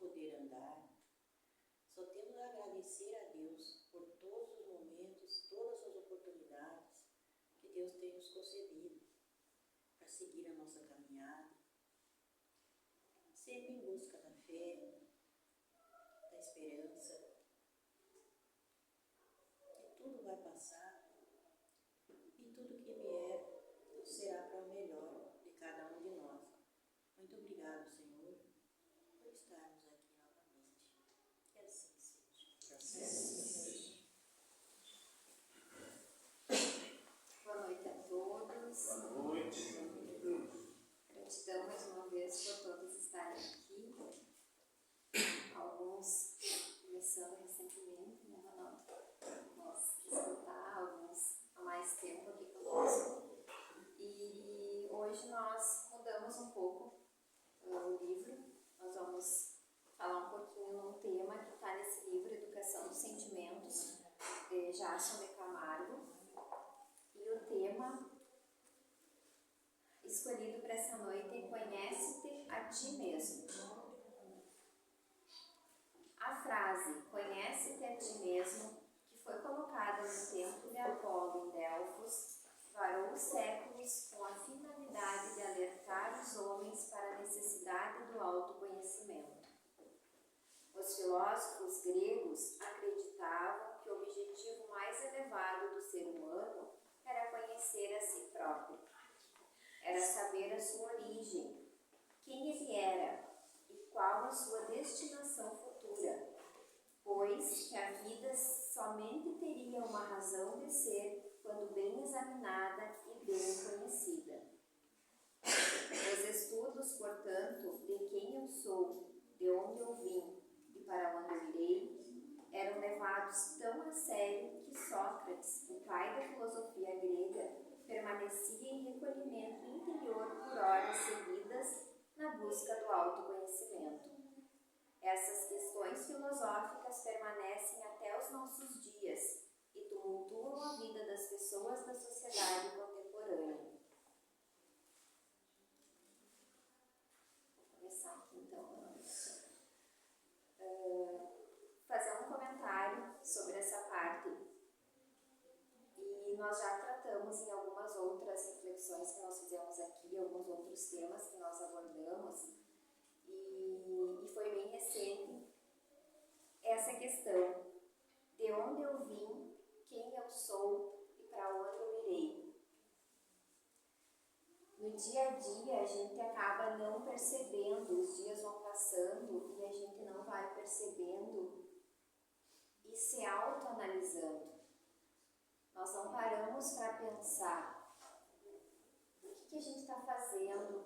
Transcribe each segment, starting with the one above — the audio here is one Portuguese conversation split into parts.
poder andar. Só temos a agradecer a Deus por todos os momentos, todas as oportunidades que Deus tem nos concedido para seguir a nossa caminhada, sempre em busca da fé, da esperança, que tudo vai passar e tudo que vier será para o melhor de cada um de nós. Muito obrigado, Senhor, por estarmos aqui novamente. Que assim seja. Que assim seja. Boa noite a todos. Boa noite. Gratidão mais uma vez por todos estarem aqui. Alguns começando recentemente, né, Ronaldo? Nós escutar, alguns há mais tempo aqui conosco. E hoje nós mudamos um pouco o livro. Nós vamos falar um pouquinho num tema que está nesse livro, Educação dos Sentimentos, de Jason de Camargo. E o tema escolhido para essa noite é Conhece-te a ti mesmo. A frase Conhece-te a ti mesmo, que foi colocada no templo de Apolo em Delfos, varou séculos com a finalidade de alertar os homens para a necessidade do autoconhecimento. Os filósofos gregos acreditavam que o objetivo mais elevado do ser humano era conhecer a si próprio. Era saber a sua origem, quem ele era e qual a sua destinação futura, pois que a vida somente teria uma razão de ser quando bem examinada e bem conhecida. Os estudos, portanto, de quem eu sou, de onde eu vim e para onde eu irei, eram levados tão a sério que Sócrates, o pai da filosofia grega, permanecia em recolhimento interior por horas seguidas na busca do autoconhecimento. Essas questões filosóficas permanecem até os nossos dias e tumultuam a vida das pessoas da sociedade contemporânea. Vou começar aqui então, fazer um comentário sobre essa parte. E nós já tratamos em algumas outras reflexões que nós fizemos aqui, alguns outros temas que nós abordamos, e foi bem recente essa questão de onde eu vim, quem eu sou e para onde eu irei. No dia a dia a gente acaba não percebendo, os dias vão passando e a gente não vai percebendo e se autoanalisando. Nós não paramos para pensar o que a gente está fazendo,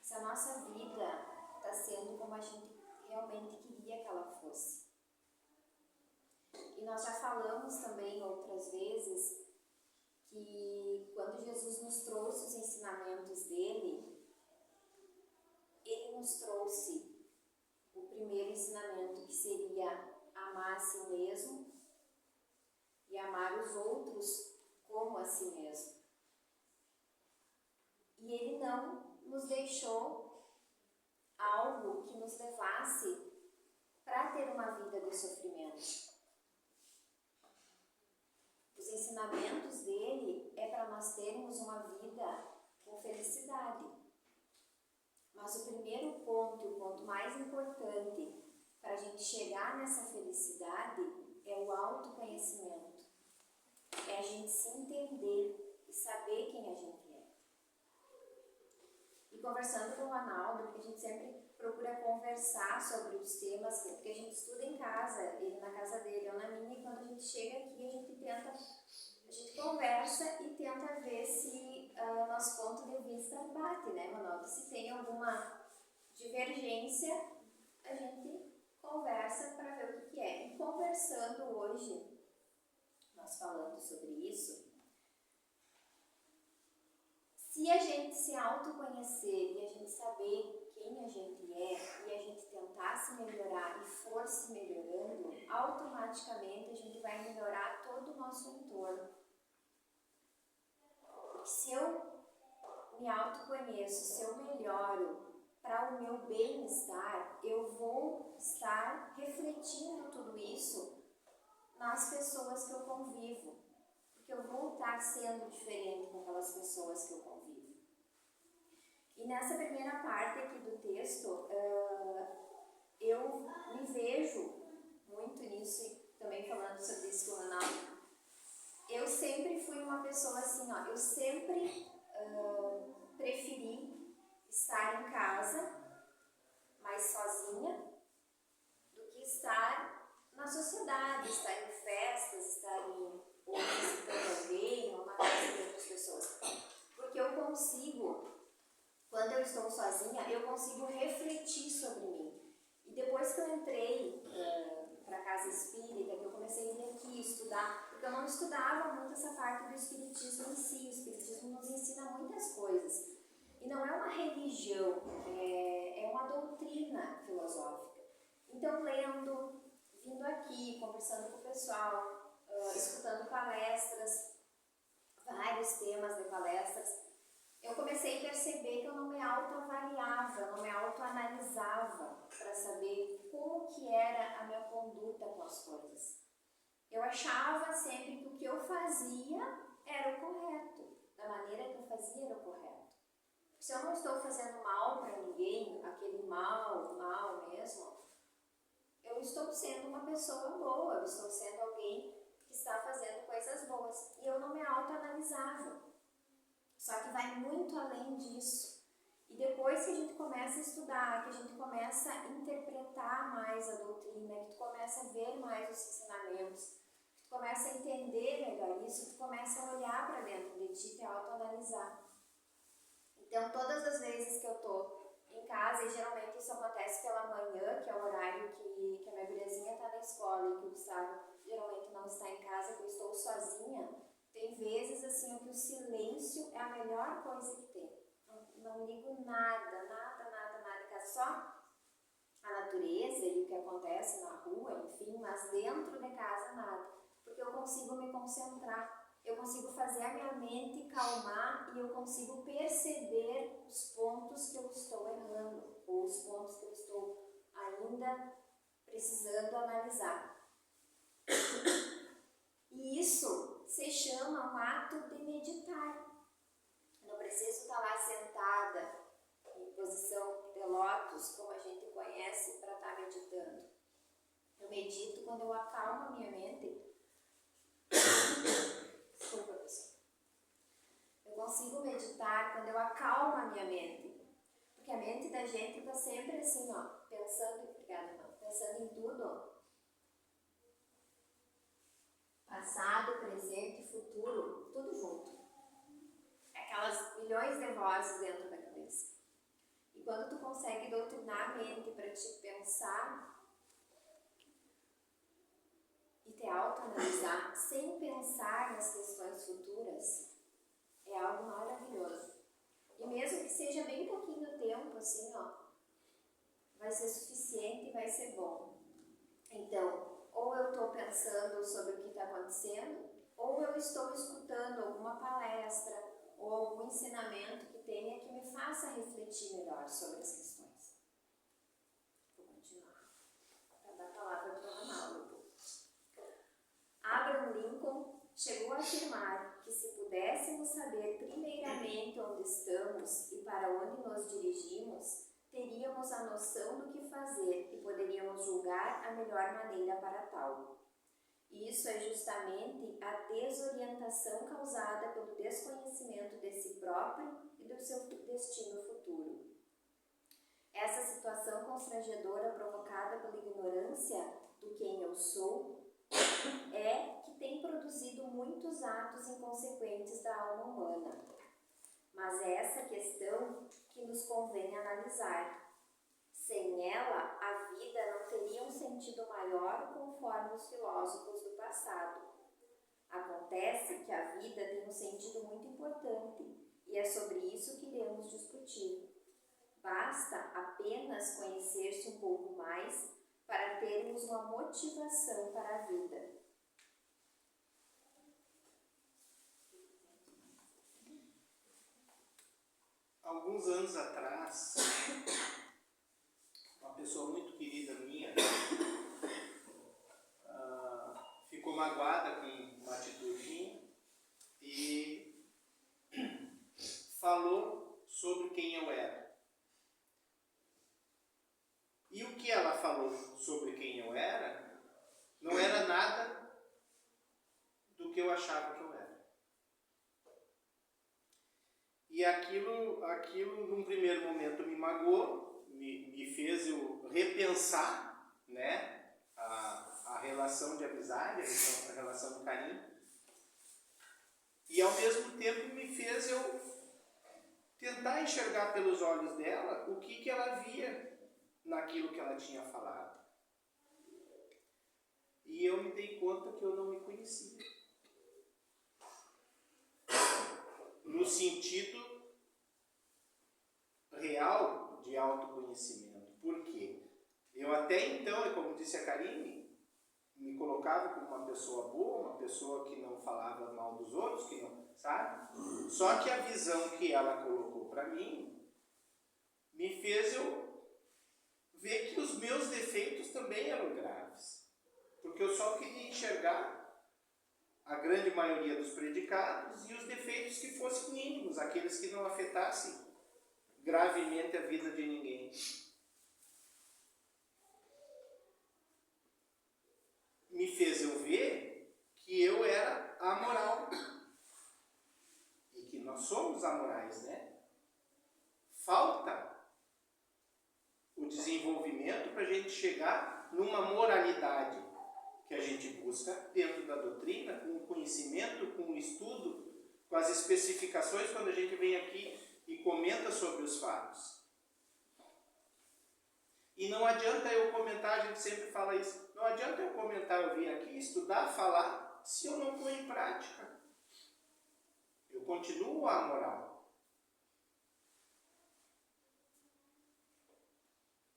se a nossa vida está sendo como a gente realmente queria que ela fosse. E nós já falamos também outras vezes que quando Jesus nos trouxe os ensinamentos dele, ele nos trouxe o primeiro ensinamento, que seria amar a si mesmo e amar os outros como a si mesmo. E ele não nos deixou algo que nos levasse para ter uma vida de sofrimento. Os ensinamentos dele é para nós termos uma vida com felicidade. Mas o primeiro ponto, o ponto mais importante para a gente chegar nessa felicidade é o autoconhecimento. É a gente se entender e saber quem a gente é. E conversando com o Ronaldo, porque a gente sempre procura conversar sobre os temas, porque a gente estuda em casa, ele na casa dele, eu na minha, e quando a gente chega aqui, a gente conversa e tenta ver se nosso ponto de vista bate, né, Ronaldo? Se tem alguma divergência, a gente conversa para ver o que é. E conversando hoje, nós falando sobre isso, se a gente se autoconhecer e a gente saber quem a gente é e a gente tentar se melhorar e for se melhorando, automaticamente a gente vai melhorar todo o nosso entorno. Porque se eu me autoconheço, se eu melhoro para o meu bem-estar, eu vou estar refletindo tudo isso nas pessoas que eu convivo, porque eu vou estar sendo diferente com aquelas pessoas que eu convivo. E nessa primeira parte aqui do texto, eu me vejo muito nisso, e também falando sobre isso com o Ronaldo. Eu sempre fui uma pessoa assim, eu sempre preferi estar em casa, mais sozinha, do que estar na sociedade, estar em festas, estar em ou visitando alguém, ou na casa de outras pessoas. Porque eu consigo, quando eu estou sozinha, eu consigo refletir sobre mim. E depois que eu entrei para a casa espírita, que eu comecei a vir aqui estudar, porque eu não estudava muito essa parte do espiritismo em si. O espiritismo nos ensina muitas coisas. E não é uma religião, é uma doutrina filosófica. Então, lendo, vindo aqui, conversando com o pessoal, escutando palestras, vários temas de palestras, eu comecei a perceber que eu não me autoavaliava, não me autoanalisava para saber como que era a minha conduta com as coisas. Eu achava sempre que o que eu fazia era o correto, da maneira que eu fazia era o correto. Se eu não estou fazendo mal para ninguém, aquele mal mesmo, eu estou sendo uma pessoa boa, eu estou sendo alguém que está fazendo coisas boas. E eu não me autoanalisava. Só que vai muito além disso. E depois que a gente começa a estudar, que a gente começa a interpretar mais a doutrina, que tu começa a ver mais os ensinamentos, que tu começa a entender melhor isso, tu começa a olhar para dentro de ti e te autoanalisar. Então, todas as vezes que eu estou em casa, e geralmente isso acontece pela manhã, que é o horário que a minha guriazinha está na escola e que o Gustavo geralmente não está em casa, que eu estou sozinha, tem vezes assim que o silêncio é a melhor coisa que tem. Não ligo nada em casa, só a natureza e o que acontece na rua, enfim, mas dentro de casa nada, porque eu consigo me concentrar. Eu consigo fazer a minha mente calmar e eu consigo perceber os pontos que eu estou errando, ou os pontos que eu estou ainda precisando analisar. E isso se chama um ato de meditar. Eu não preciso estar lá sentada em posição de lótus, como a gente conhece, para estar meditando. Eu medito quando eu acalmo a minha mente. Desculpa, pessoal. Eu consigo meditar quando eu acalmo a minha mente. Porque a mente da gente está sempre assim, pensando em tudo. Passado, presente, futuro, tudo junto. Aquelas milhões de vozes dentro da cabeça. E quando tu consegue doutrinar a mente para te pensar e te autoanalisar sem pensar nas questões futuras, é algo maravilhoso. E mesmo que seja bem pouquinho tempo, assim, vai ser suficiente e vai ser bom. Então, ou eu estou pensando sobre o que está acontecendo, ou eu estou escutando alguma palestra ou algum ensinamento que tenha que me faça refletir melhor sobre as questões. Vou continuar. Para dar a palavra para o Ronaldo. Abraham Lincoln chegou a afirmar que se pudéssemos saber primeiramente onde estamos e para onde nos dirigimos, teríamos a noção do que fazer e poderíamos julgar a melhor maneira para tal. E isso é justamente a desorientação causada pelo desconhecimento de si próprio e do seu destino futuro. Essa situação constrangedora provocada pela ignorância do quem eu sou é que tem produzido muitos atos inconsequentes da alma humana. Mas é essa questão que nos convém analisar. Sem ela, a vida não teria um sentido maior conforme os filósofos do passado. Acontece que a vida tem um sentido muito importante e é sobre isso que iremos discutir. Basta apenas conhecer-se um pouco mais para termos uma motivação para a vida. Alguns anos atrás, pessoa muito querida minha, ficou magoada com uma atitude minha e falou sobre quem eu era. E o que ela falou sobre quem eu era não era nada do que eu achava que eu era. E aquilo num primeiro momento me magoou, me fez eu repensar, né, a relação de amizade, a relação de carinho. E ao mesmo tempo me fez eu tentar enxergar pelos olhos dela o que ela via naquilo que ela tinha falado. E eu me dei conta que eu não me conhecia. No sentido real de autoconhecimento. Por quê? Eu até então, como disse a Karine, me colocava como uma pessoa boa, uma pessoa que não falava mal dos outros, que não, sabe? Só que a visão que ela colocou para mim me fez eu ver que os meus defeitos também eram graves. Porque eu só queria enxergar a grande maioria dos predicados e os defeitos que fossem mínimos, aqueles que não afetassem gravemente a vida de ninguém. Me fez eu ver que eu era amoral. E que nós somos amorais, né? Falta o desenvolvimento para a gente chegar numa moralidade que a gente busca dentro da doutrina, com o conhecimento, com o estudo, com as especificações, quando a gente vem aqui e comenta sobre os fatos. E não adianta eu comentar, a gente sempre fala isso, não adianta eu comentar, eu vir aqui, estudar, falar, se eu não pôr em prática. Eu continuo amoral.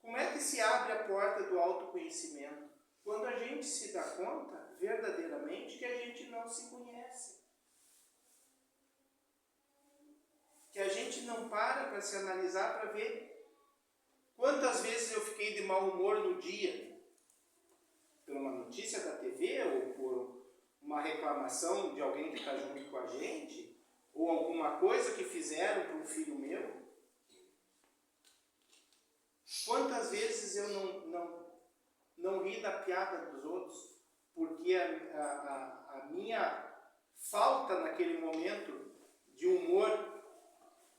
Como é que se abre a porta do autoconhecimento? Quando a gente se dá conta, verdadeiramente, que a gente não se conhece. Que a gente não para se analisar para ver quantas vezes eu fiquei de mau humor no dia, por uma notícia da TV, ou por uma reclamação de alguém que está junto com a gente, ou alguma coisa que fizeram para um filho meu. Quantas vezes eu não ri da piada dos outros, porque a minha falta naquele momento de humor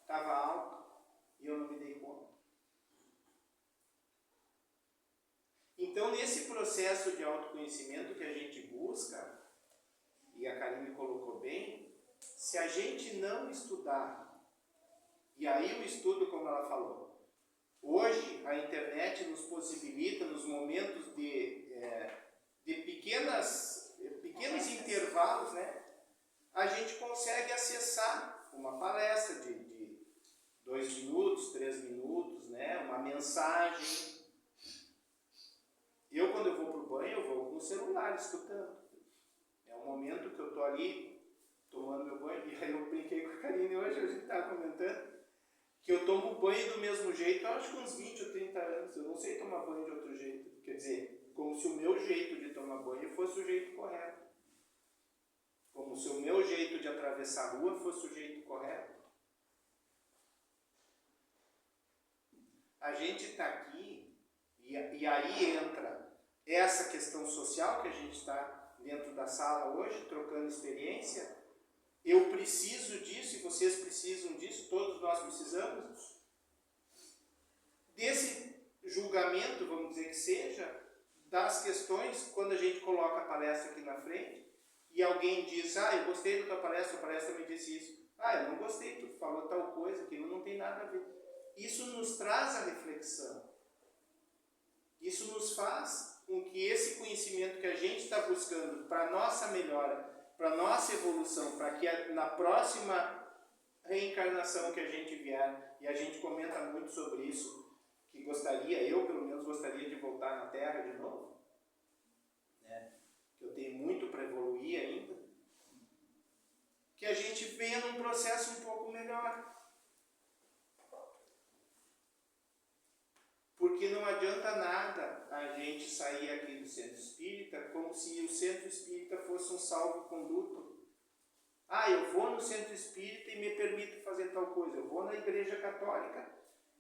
estava alta e eu não me dei conta. Então, nesse processo de autoconhecimento que a gente busca, e a Karine colocou bem, se a gente não estudar, e aí o estudo, como ela falou, hoje a internet nos possibilita, nos momentos de pequenos intervalos, né, a gente consegue acessar uma palestra de 2 minutos, 3 minutos, né, uma mensagem. Eu, quando eu vou para o banho, eu vou com o celular escutando. É um momento que eu estou ali tomando meu banho, e aí eu brinquei com a Karine hoje, a gente estava comentando, que eu tomo banho do mesmo jeito, eu acho que uns 20 ou 30 anos, eu não sei tomar banho de outro jeito. Quer dizer, como se o meu jeito de tomar banho fosse o jeito correto. Como se o meu jeito de atravessar a rua fosse o jeito correto. A gente está aqui, e aí entra essa questão social que a gente está dentro da sala hoje, trocando experiência. Eu preciso disso e vocês precisam disso, todos nós precisamos desse julgamento, vamos dizer que seja, das questões, quando a gente coloca a palestra aqui na frente e alguém diz, eu gostei da tua palestra, a palestra me disse isso. Eu não gostei, tu falou tal coisa, aquilo não tem nada a ver. Isso nos traz a reflexão. Isso nos faz com que esse conhecimento que a gente está buscando para a nossa melhora, para a nossa evolução, para que na próxima reencarnação que a gente vier, e a gente comenta muito sobre isso, que eu pelo menos gostaria de voltar na Terra de novo, né? Eu tenho muito para evoluir ainda, que a gente venha num processo um pouco melhor. Porque Porque não adianta nada a gente sair aqui do centro espírita como se o centro espírita fosse um salvo-conduto. Ah, eu vou no centro espírita e me permito fazer tal coisa. Eu vou na igreja católica,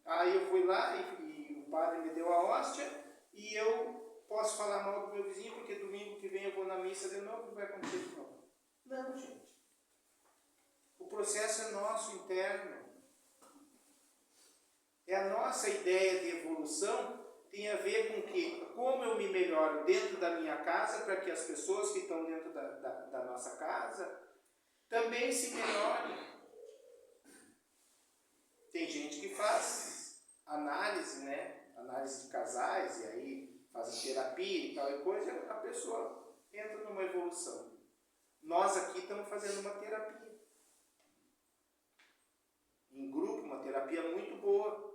aí eu fui lá e o padre me deu a hóstia e eu posso falar mal do meu vizinho porque domingo que vem eu vou na missa de novo e vai acontecer de novo. Não, gente. O processo é nosso, interno. É a nossa ideia de evolução tem a ver com que, como eu me melhoro dentro da minha casa para que as pessoas que estão dentro da nossa casa também se melhorem. Tem gente que faz análise, né? Análise de casais, e aí faz terapia e tal e coisa, a pessoa entra numa evolução. Nós aqui estamos fazendo uma terapia. Em grupo, uma terapia muito boa.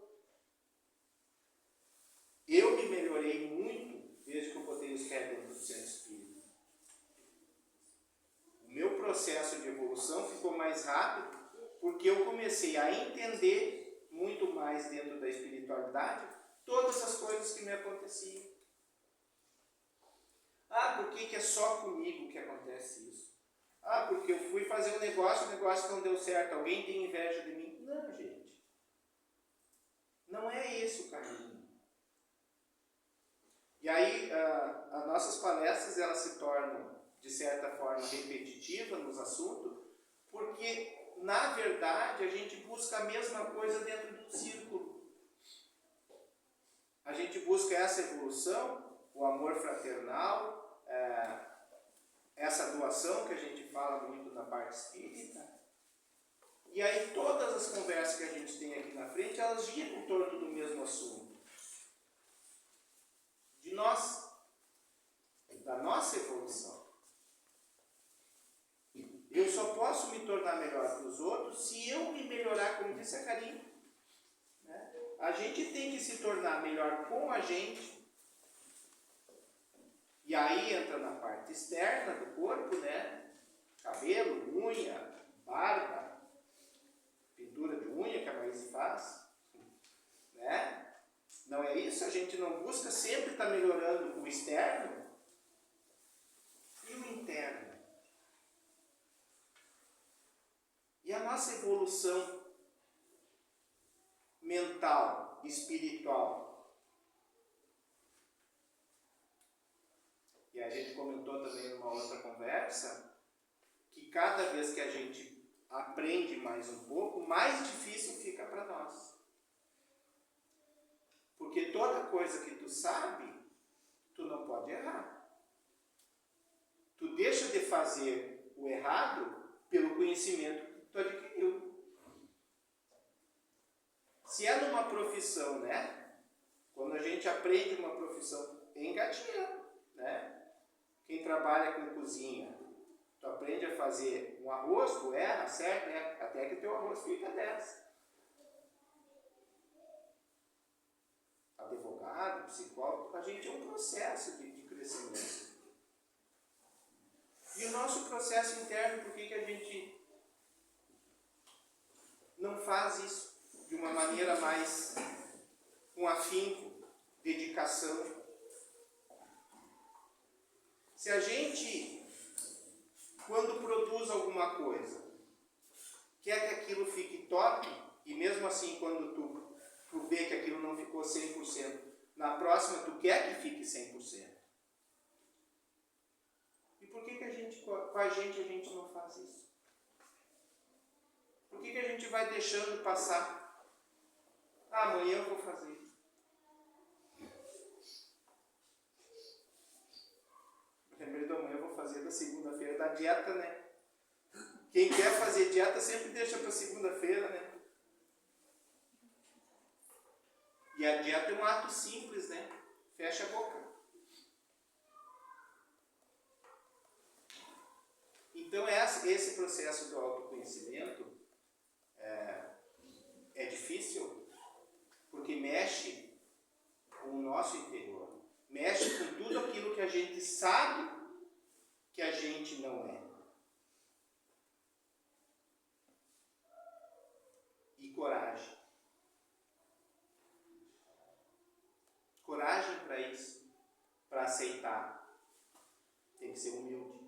Eu me melhorei muito desde que eu botei os pés dentro do centro espírita. O meu processo de evolução ficou mais rápido porque eu comecei a entender muito mais dentro da espiritualidade todas as coisas que me aconteciam. Ah, por que é só comigo que acontece isso? Ah, porque eu fui fazer um negócio, o negócio não deu certo, alguém tem inveja de mim. Não, gente. Não é esse o caminho. E aí, as nossas palestras, elas se tornam, de certa forma, repetitivas nos assuntos, porque, na verdade, a gente busca a mesma coisa dentro de um círculo. A gente busca essa evolução, o amor fraternal, essa doação que a gente fala muito na parte espírita. E aí, todas as conversas que a gente tem aqui na frente, elas giram em torno do mesmo assunto. De nós, da nossa evolução. Eu só posso me tornar melhor para os outros se eu me melhorar, como disse a Karine. Né? A gente tem que se tornar melhor com a gente. E aí entra na parte externa do corpo, né? Cabelo, unha, barba, pintura de unha que a Maísa faz. Né? Não é isso? A gente não busca sempre estar melhorando o externo e o interno. E a nossa evolução mental, espiritual. E a gente comentou também numa outra conversa que cada vez que a gente aprende mais um pouco, mais difícil fica para nós. Porque toda coisa que tu sabe, tu não pode errar. Tu deixa de fazer o errado pelo conhecimento que tu adquiriu. Se é numa profissão, né? Quando a gente aprende uma profissão, é engatinhando, né? Quem trabalha com cozinha, tu aprende a fazer um arroz, tu erra, certo? Né? Até que teu arroz fica 10. Advogado, psicólogo, a gente é um processo de crescimento. E o nosso processo interno, por que a gente não faz isso de uma maneira mais com afinco, dedicação? Se a gente, quando produz alguma coisa, quer que aquilo fique top, e mesmo assim quando tu vê que aquilo não ficou 100%, na próxima tu quer que fique 100%. E por que a gente, com a gente não faz isso? Por que a gente vai deixando passar? Ah, amanhã eu vou fazer. Lembrei do amanhã eu vou fazer da segunda-feira, da dieta, né? Quem quer fazer dieta sempre deixa para segunda-feira, né? E a dieta é um ato simples, né? Fecha a boca. Então, esse processo do autoconhecimento é difícil, porque mexe com o nosso interior. Mexe com tudo aquilo que a gente sabe que a gente não é. E coragem. aceitar, tem que ser humilde.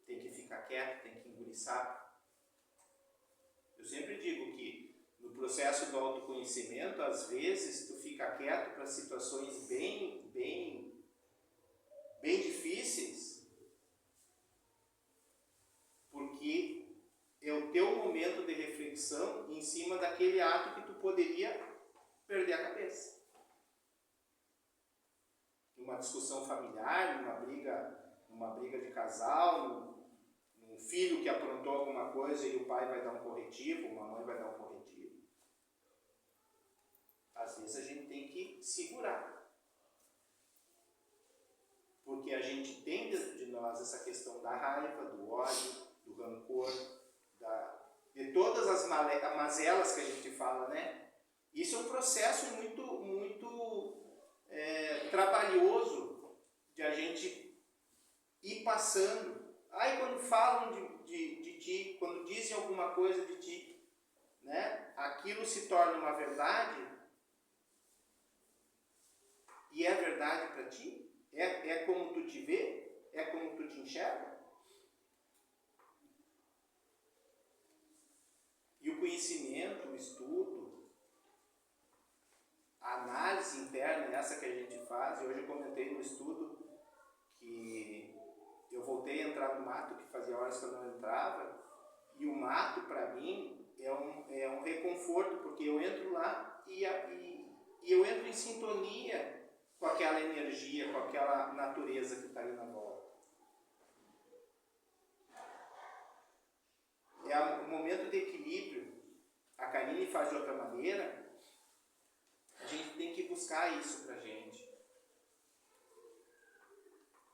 Tem que ficar quieto, tem que engolir sapo. Eu sempre digo que no processo do autoconhecimento, às vezes, tu fica quieto para situações bem difíceis, porque é o teu momento de reflexão em cima daquele ato que tu poderia perder a cabeça. Numa discussão familiar, numa briga de casal, um filho que aprontou alguma coisa e o pai vai dar um corretivo, uma mãe vai dar um corretivo. Às vezes a gente tem que segurar. Porque a gente tem dentro de nós essa questão da raiva, do ódio, do rancor, de todas as mazelas que a gente fala, né? Isso é um processo muito trabalhoso de a gente ir passando. Aí quando falam de ti, quando dizem alguma coisa de ti, né, aquilo se torna uma verdade, e é verdade para ti? É como tu te vê? É como tu te enxerga? E o conhecimento, o estudo, a análise interna, essa que a gente faz, e hoje eu comentei no estudo que eu voltei a entrar no mato, que fazia horas que eu não entrava, e o mato, para mim, é um reconforto, porque eu entro lá e eu entro em sintonia com aquela energia, com aquela natureza que está ali na volta. É um momento de equilíbrio. A Karine faz de outra maneira. A gente tem que buscar isso pra gente,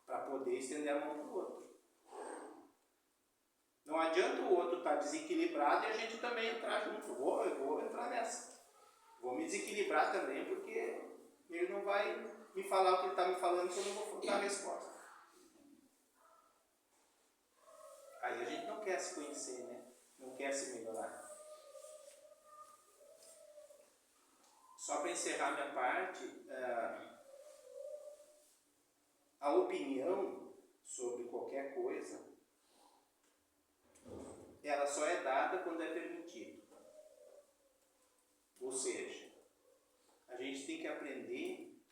para poder estender a mão pro outro. Não adianta o outro estar desequilibrado e a gente também entrar junto. Eu vou entrar nessa. Vou me desequilibrar também, porque ele não vai me falar o que ele está me falando se eu não vou dar a resposta. Aí a gente não quer se conhecer, né? Não quer se melhorar. Só para encerrar minha parte, a opinião sobre qualquer coisa, ela só é dada quando é permitido. Ou seja, a gente tem que aprender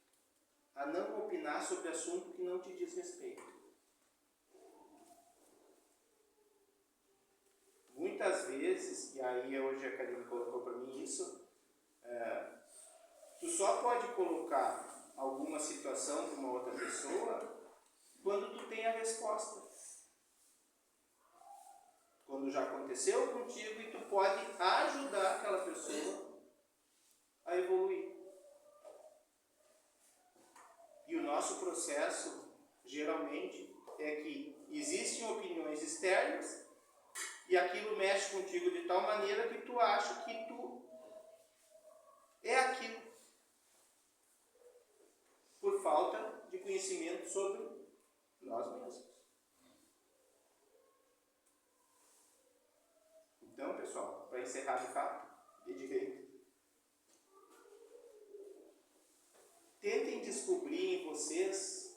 a não opinar sobre assunto que não te diz respeito. Muitas vezes, e aí hoje a Karine colocou para mim isso, tu só pode colocar alguma situação para uma outra pessoa quando tu tem a resposta. Quando já aconteceu contigo e tu pode ajudar aquela pessoa a evoluir. E o nosso processo, geralmente, é que existem opiniões externas e aquilo mexe contigo de tal maneira que tu acha que tu é aquilo. Por falta de conhecimento sobre nós mesmos. Então, pessoal, para encerrar de fato e de vez, tentem descobrir em vocês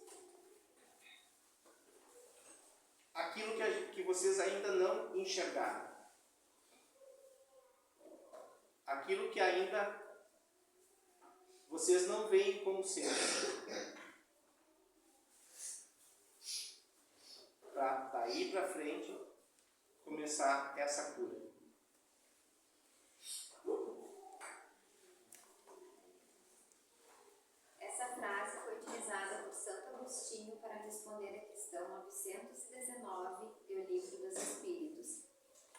aquilo que vocês ainda não enxergaram. Aquilo que ainda vocês não veem como sendo. Para daí para frente começar essa cura. Essa frase foi utilizada por Santo Agostinho para responder a questão 919 do Livro dos Espíritos.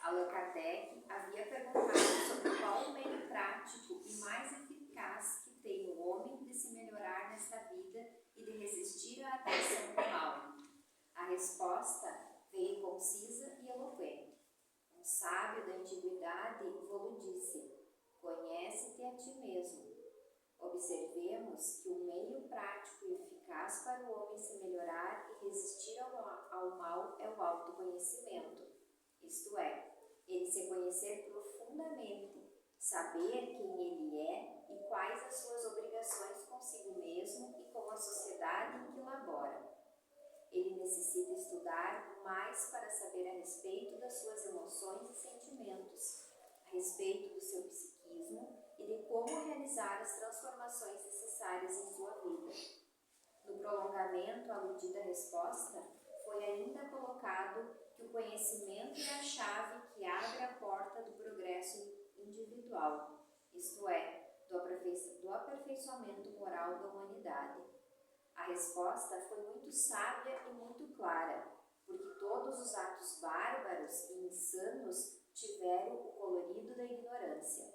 Allan Kardec havia perguntado sobre qual o meio prático e mais eficaz que tem o homem de se melhorar nesta vida e de resistir à atração do mal. A resposta veio concisa e eloquente. Um sábio da antiguidade vos disse: conhece-te a ti mesmo. Observemos que o meio prático e eficaz para o homem se melhorar e resistir ao mal é o autoconhecimento, isto é, ele se conhecer profundamente, saber quem ele é e quais as suas obrigações consigo mesmo e com a sociedade em que labora. Ele necessita estudar mais para saber a respeito das suas emoções e sentimentos, a respeito do seu psiquismo e de como realizar as transformações necessárias em sua vida. No prolongamento aludida resposta, foi ainda colocado que o conhecimento é a chave que abre a porta do progresso individual, isto é, do aperfeiçoamento moral da humanidade. A resposta foi muito sábia e muito clara, porque todos os atos bárbaros e insanos tiveram o colorido da ignorância.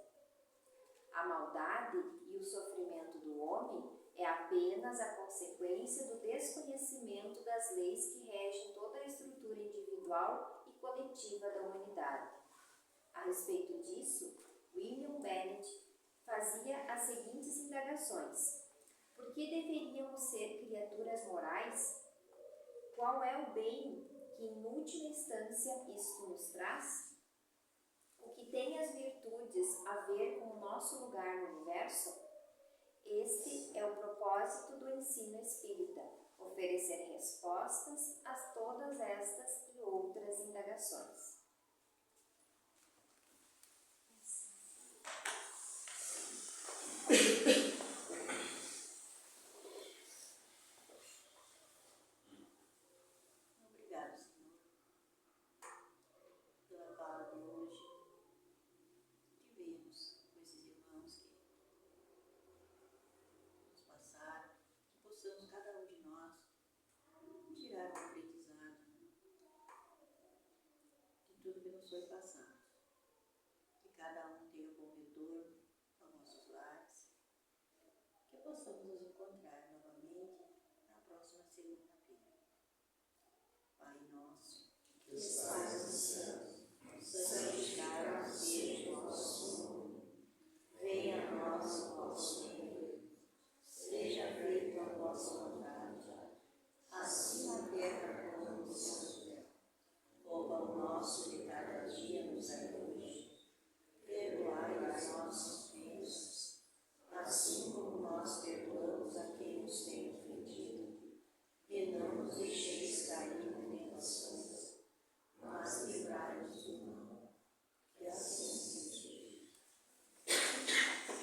A maldade e o sofrimento do homem é apenas a consequência do desconhecimento das leis que regem toda a estrutura individual e coletiva da humanidade. A respeito disso, William Bennett fazia as seguintes indagações: por que deveríamos ser criaturas morais? Qual é o bem que, em última instância, isto nos traz? O que tem as virtudes a ver com o nosso lugar no universo? Este é o propósito do ensino espírita, oferecer respostas a todas estas e outras indagações. Obrigado, Senhor, pela palavra de hoje, de vermos com esses irmãos que nos passaram, que possamos, cada um de nós, tirar um aprendizado de tudo que nos foi passado. Que cada um tenha bom retorno aos nossos lares, que possamos nos encontrar novamente na próxima segunda-feira. Pai nosso, que estais no céu, santificado